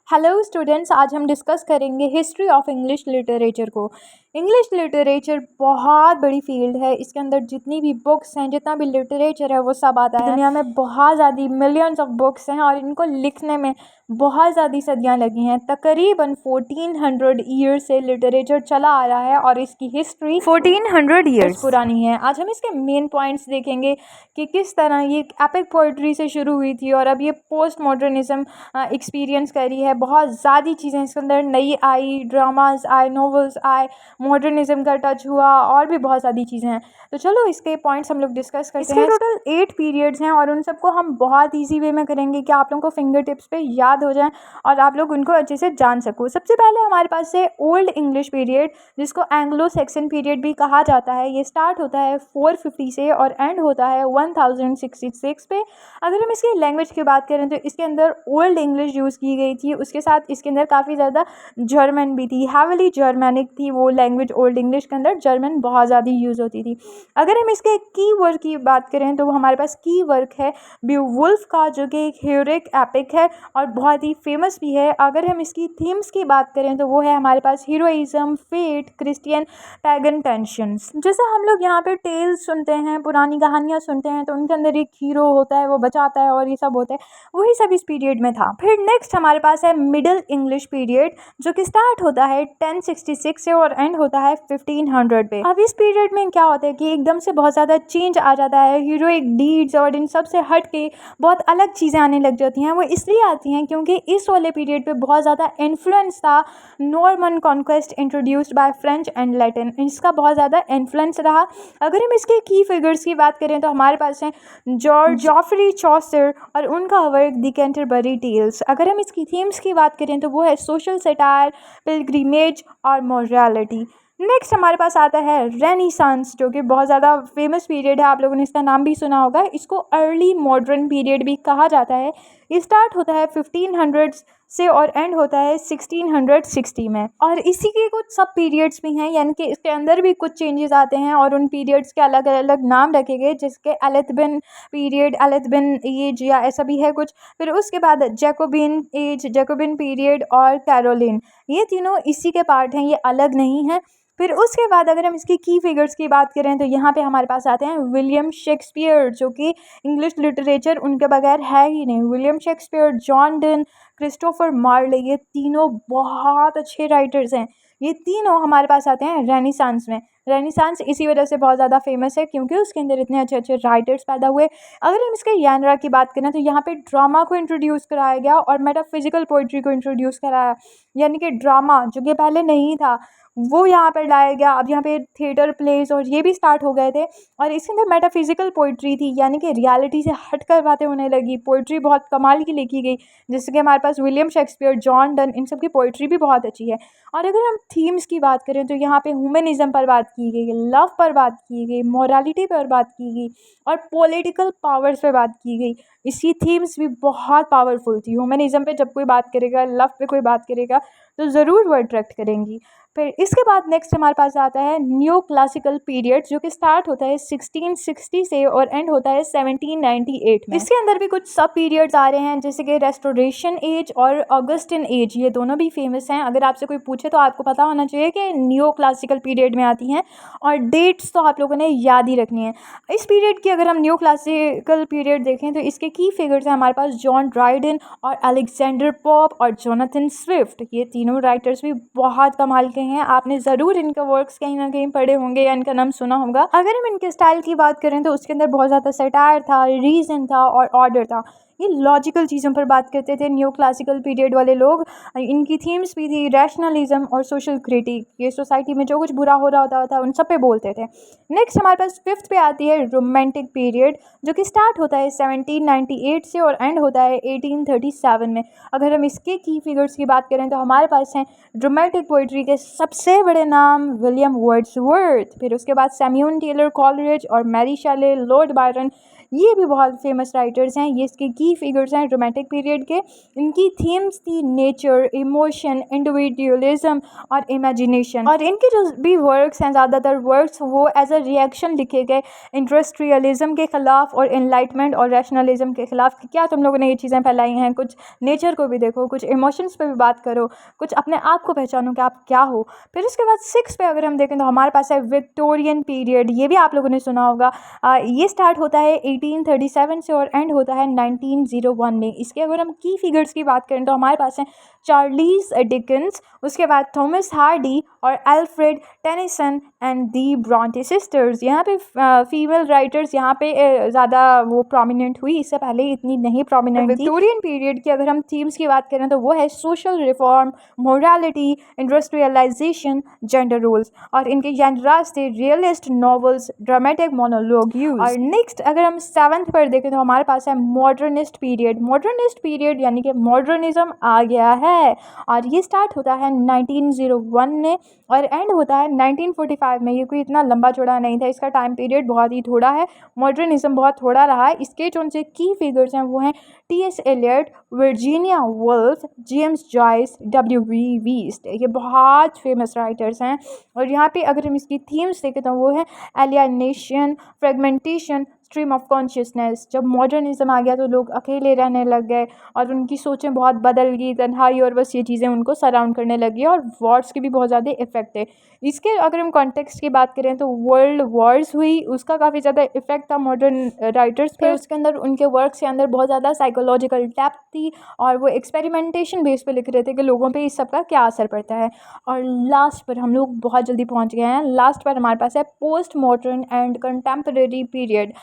Hello students, आज हम discuss करेंगे हिस्ट्री ऑफ इंग्लिश लिटरेचर को। इंग्लिश लिटरेचर बहुत बड़ी फील्ड है। इसके अंदर जितनी भी बुक्स हैं, जितना भी लिटरेचर है, वो सब आता है। दुनिया में बहुत ज़्यादा मिलियंस ऑफ बुक्स हैं और इनको लिखने में बहुत ज़्यादा सदियाँ लगी हैं। तकरीबन 1400 ईयर से लिटरेचर चला आ रहा है और इसकी हिस्ट्री 1400 ईयर्स पुरानी है। आज हम इसके मेन पॉइंट्स देखेंगे कि किस तरह ये एपिक पोइट्री से शुरू हुई थी और अब ये पोस्ट मॉडर्निज्म एक्सपीरियंस करी है। बहुत ज़्यादा चीज़ें इसके अंदर नई आई, ड्रामाज आए, नॉवेल्स आए, मॉडर्निज्म का टच हुआ और भी बहुत सारी चीज़ें हैं। तो चलो इसके पॉइंट्स हम लोग डिस्कस करते हैं। टोटल 8 पीरियड्स हैं और उन सबको हम बहुत ईजी वे में करेंगे कि आप लोगों को फिंगर टिप्स पे याद हो जाए और आप लोग उनको अच्छे से जान सको। सबसे पहले हमारे पास है ओल्ड इंग्लिश पीरियड, जिसको एंग्लो सेक्सन पीरियड भी कहा जाता है। ये स्टार्ट होता है 450 से और एंड होता है 1066 पे। अगर हम इसकी लैंग्वेज की बात करें तो इसके अंदर ओल्ड इंग्लिश यूज़ की गई थी, उसके साथ इसके अंदर काफ़ी ज़्यादा जर्मन भी थी। हैविली जर्मैनिक थी वो लैंग्वेज। ओल्ड इंग्लिश के अंदर जर्मन बहुत ज़्यादा यूज़ होती थी। अगर हम इसके की वर्क की बात करें तो हमारे पास की वर्क है बीवुल्फ का, जो कि एक हीरोइक एपिक है और बहुत ही फेमस भी है। अगर हम इसकी थीम्स की बात करें तो वो है हमारे पास heroism, fate, Christian, pagan tensions. जैसे हम लोग यहाँ पे टेल्स सुनते हैं, पुरानी कहानियाँ सुनते हैं, तो उनके अंदर एक हीरो होता है, वो बचाता है और ये सब होता है, वही सब इस पीरियड में था। फिर नेक्स्ट हमारे पास है मिडिल इंग्लिश पीरियड, जो कि स्टार्ट होता है 1066 से और एंड होता है 1500 पे। अब इस पीरियड में क्या होता है कि एकदम से बहुत ज़्यादा चेंज आ जाता है। हीरोइक डीड्स और इन सब से हट के बहुत अलग चीज़ें आने लग जाती हैं। वो इसलिए आती हैं क्योंकि इस वाले पीरियड पे बहुत ज़्यादा इन्फ्लुएंस था। Norman conquest introduced by French and Latin, इसका बहुत ज़्यादा इन्फ्लुएंस रहा। अगर हम इसके की फिगर्स की बात करें तो हमारे पास हैं जॉर्ज जॉफरी चॉसर और उनका वर्क द कैंटरबरी टेल्स। अगर हम इसकी थीम्स की बात करें तो वो है सोशल सटायर, पिलग्रिमेज और मॉरलिटी। नेक्स्ट हमारे पास आता है रेनेसांस, जो कि बहुत ज़्यादा फेमस पीरियड है। आप लोगों ने इसका नाम भी सुना होगा। इसको अर्ली मॉडर्न पीरियड भी कहा जाता है। ये स्टार्ट होता है 1500 से और एंड होता है 1660 में। और इसी के कुछ सब पीरियड्स भी हैं, यानी कि इसके अंदर भी कुछ चेंजेस आते हैं और उन पीरियड्स के अलग अलग नाम रखे गए, जिसके एलिज़ाबेथन पीरियड, एलिज़ाबेथन एज या ऐसा भी है कुछ। फिर उसके बाद जैकोबिन एज, जैकोबिन पीरियड और कैरोलिन, ये तीनों इसी के पार्ट हैं, ये अलग नहीं है। फिर उसके बाद अगर हम इसकी की फिगर्स की बात करें तो यहाँ पे हमारे पास आते हैं विलियम शेक्सपियर, जो कि इंग्लिश लिटरेचर उनके बगैर है ही नहीं। William Shakespeare, John Donne, Christopher Marlowe, ये तीनों बहुत अच्छे राइटर्स हैं। ये तीनों हमारे पास आते हैं रेनेसांस में। रेनेसांस इसी वजह से बहुत ज़्यादा फेमस है क्योंकि उसके अंदर इतने अच्छे अच्छे राइटर्स पैदा हुए। अगर हम इसके यानरा की बात करें तो यहाँ पे ड्रामा को इंट्रोड्यूस कराया गया और मेटाफिजिकल पोइट्री को इंट्रोड्यूस कराया, यानी कि ड्रामा जो कि पहले नहीं था वो यहाँ पर लाया गया। अब यहाँ पे थिएटर, प्लेस और ये भी स्टार्ट हो गए थे और इसके अंदर मेटाफिजिकल पोइट्री थी, यानी कि रियलिटी से हटकर बातें होने लगी। पोइट्री बहुत कमाल की लिखी गई, जैसे कि हमारे पास विलियम शेक्सपियर, जॉन डन, इन सब की पोइट्री भी बहुत अच्छी है। और अगर हम थीम्स की बात करें तो यहाँ पे ह्यूमनिज्म पर बात की गई, लव पर बात की गई, मोरालिटी पर बात की गई और पॉलिटिकल पावर्स पर बात की गई। इसकी थीम्स भी बहुत पावरफुल थी। ह्यूमनिज्म पे जब कोई बात करेगा, लव पे कोई बात करेगा तो ज़रूर वो अट्रैक्ट करेंगी। फिर इसके बाद नेक्स्ट हमारे पास आता है न्यू क्लासिकल पीरियड, जो कि स्टार्ट होता है 1660 से और एंड होता है 1798 में। इसके अंदर भी कुछ सब पीरियड्स आ रहे हैं, जैसे कि रेस्टोरेशन एज और ऑगस्टिन एज, ये दोनों भी फेमस हैं। अगर आपसे कोई पूछे तो आपको पता होना चाहिए कि न्यू क्लासिकल पीरियड में आती हैं और डेट्स तो आप लोगों ने याद ही रखनी है। इस पीरियड की अगर हम न्यू क्लासिकल पीरियड देखें तो इसके की फिगर्स हैं हमारे पास जॉन ड्राइडन और अलेक्जेंडर पॉप और जोनाथन स्विफ्ट। ये तीनों राइटर्स भी बहुत कमाल के हैं। आपने ज़रूर इनके वर्क्स कहीं ना कहीं पढ़े होंगे या इनका नाम सुना होगा। अगर हम इनके स्टाइल की बात करें तो उसके अंदर बहुत ज़्यादा सटायर था, रीज़न था और ऑर्डर था। ये लॉजिकल चीज़ों पर बात करते थे न्यू क्लासिकल पीरियड वाले लोग। इनकी थीम्स भी थी रैशनलिज्म और सोशल क्रिटिक। ये सोसाइटी में जो कुछ बुरा हो रहा होता था उन सब पे बोलते थे। नेक्स्ट हमारे पास फिफ्थ पे आती है रोमांटिक पीरियड, जो कि स्टार्ट होता है 1798 से और एंड होता है 1837 में। अगर हम इसके की फिगर्स की बात करें तो हमारे पास हैं रोमांटिक पोइट्री के सबसे बड़े नाम विलियम वर्ड्सवर्थ, फिर उसके बाद सैम्यूल टेलर कॉलरिज और मैरी शेले, लॉर्ड बायरन। ये भी बहुत फेमस राइटर्स हैं। ये इसके की फिगर्स हैं रोमांटिक पीरियड के। इनकी थीम्स थी नेचर, इमोशन, इंडिविजुअलिज्म और इमेजिनेशन। और इनके जो भी वर्क्स हैं, ज़्यादातर वर्क्स वो एज अ रिएक्शन लिखे गए इंडस्ट्रियलिज्म के ख़िलाफ़ और एनलाइटमेंट और रैशनलिज्म के ख़िलाफ़। क्या तुम लोगों ने ये चीज़ें फैलाई हैं? कुछ नेचर को भी देखो, कुछ इमोशंस पे भी बात करो, कुछ अपने आप को पहचानो कि आप क्या हो। फिर उसके बाद 6 पे अगर हम देखें तो हमारे पास है विक्टोरियन पीरियड। ये भी आप लोगों ने सुना होगा। ये स्टार्ट होता है 1837 से और एंड होता है 1901 में। इसके अगर हम की फिगर्स की बात करें तो हमारे पास हैं चार्ल्स डिकेंस, उसके बाद थॉमस हार्डी और Alfred Tennyson and the Brontë sisters. यहाँ पे फीमेल राइटर्स यहाँ पे ज़्यादा वो प्रोमिनेंट हुई, इससे पहले इतनी नहीं प्रोमिनेंट थी। विक्टोरियन पीरियड की अगर हम थीम्स की बात करें तो वो है social reform, morality, industrialisation, gender roles. और इनके जेनरास थे realist novels, dramatic monologue use. और नेक्स्ट अगर हम 7th पर देखें तो हमारे पास है मॉडर्निस्ट पीरियड। मॉडर्निस्ट पीरियड यानी कि मॉडर्निज्म आ गया है और ये स्टार्ट होता है 1901 में और एंड होता है 1945 में। ये कोई इतना लंबा चौड़ा नहीं था, इसका टाइम पीरियड बहुत ही थोड़ा है। मॉडर्निज्म बहुत थोड़ा रहा है। इसके जो उनसे की फिगर्स हैं वो हैं T S. Eliot, Virginia Woolf, James Joyce, W.B. वीस्ट। ये बहुत फेमस राइटर्स हैं। और यहाँ पे अगर हम इसकी थीम्स देखें तो वो है alienation, fragmentation, stream of consciousness. जब मॉडर्निज्म आ गया तो लोग अकेले रहने लग गए और उनकी सोचें बहुत बदल गई, तन्हाई और बस ये चीज़ें उनको सराउंड करने लगी और वॉर्स के भी बहुत ज़्यादा इफेक्ट है। इसके अगर हम कॉन्टेक्स्ट की बात करें तो वर्ल्ड वॉर्स हुई, उसका काफ़ी ज़्यादा इफेक्ट था मॉडर्न राइटर्स पे। उसके अंदर उनके वर्क्स के अंदर बहुत ज़्यादा साइकोलॉजिकल डेप्थ थी और वो एक्सपेरिमेंटेशन बेस पे लिख रहे थे कि लोगों पे इस सब का क्या असर पड़ता है। और लास्ट पर हम लोग बहुत जल्दी पहुंच गए हैं। लास्ट पर हमारे पास है post modern and contemporary period.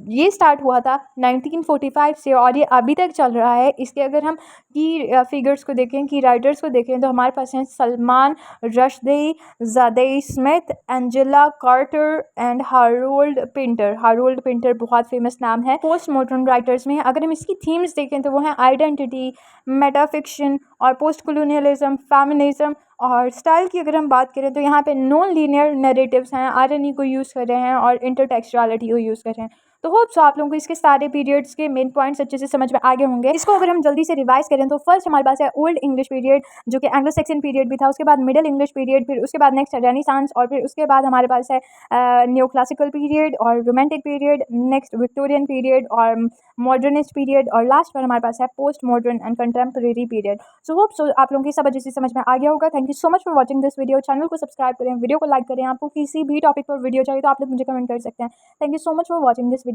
ये स्टार्ट हुआ था 1945 से और ये अभी तक चल रहा है। इसके अगर हम की फिगर्स को देखें, की राइटर्स को देखें तो हमारे पास हैं Salman Rushdie, Zadie Smith, Angela Carter and Harold Pinter. Harold Pinter बहुत फेमस नाम है पोस्ट मॉडर्न राइटर्स में। अगर हम इसकी थीम्स देखें तो वो हैं आइडेंटिटी, मेटाफिक्शन और पोस्ट कोलोनियलिज्म, फेमिनिज्म। और स्टाइल की अगर हम बात करें तो यहाँ पे नॉन लीनियर नैरेटिव्स हैं, आयरनी को यूज़ कर रहे हैं और इंटरटेक्सचुअलिटी को यूज़ कर रहे हैं। तो होप सो आप लोगों को इसके सारे पीरियड्स के मेन पॉइंट्स अच्छे से समझ में आ गए होंगे। इसको अगर हम जल्दी से रिवाइज करें तो फर्स्ट हमारे पास है ओल्ड इंग्लिश पीरियड जो कि एंग्लो सेक्सन पीरियड भी था, उसके बाद मिडिल इंग्लिश पीरियड, फिर उसके बाद नेक्स्ट रेनेसांस और फिर उसके बाद हमारे पास है न्यू क्लासिकल पीरियड और romantic period, next Victorian period और मॉडर्निस्ट पीरियड और लास्ट पर हमारे पास है post modern and contemporary period. So hope so आप लोगों की सब अच्छे से समझ में आ गया होगा। Thank you so much for watching this video. Channel को सब्सक्राइब करें, वीडियो को लाइक करें। आपको किसी भी टॉपिक पर वीडियो चाहिए तो आप लोग मुझे कमेंट कर सकते हैं। Thank you so much for watching this video.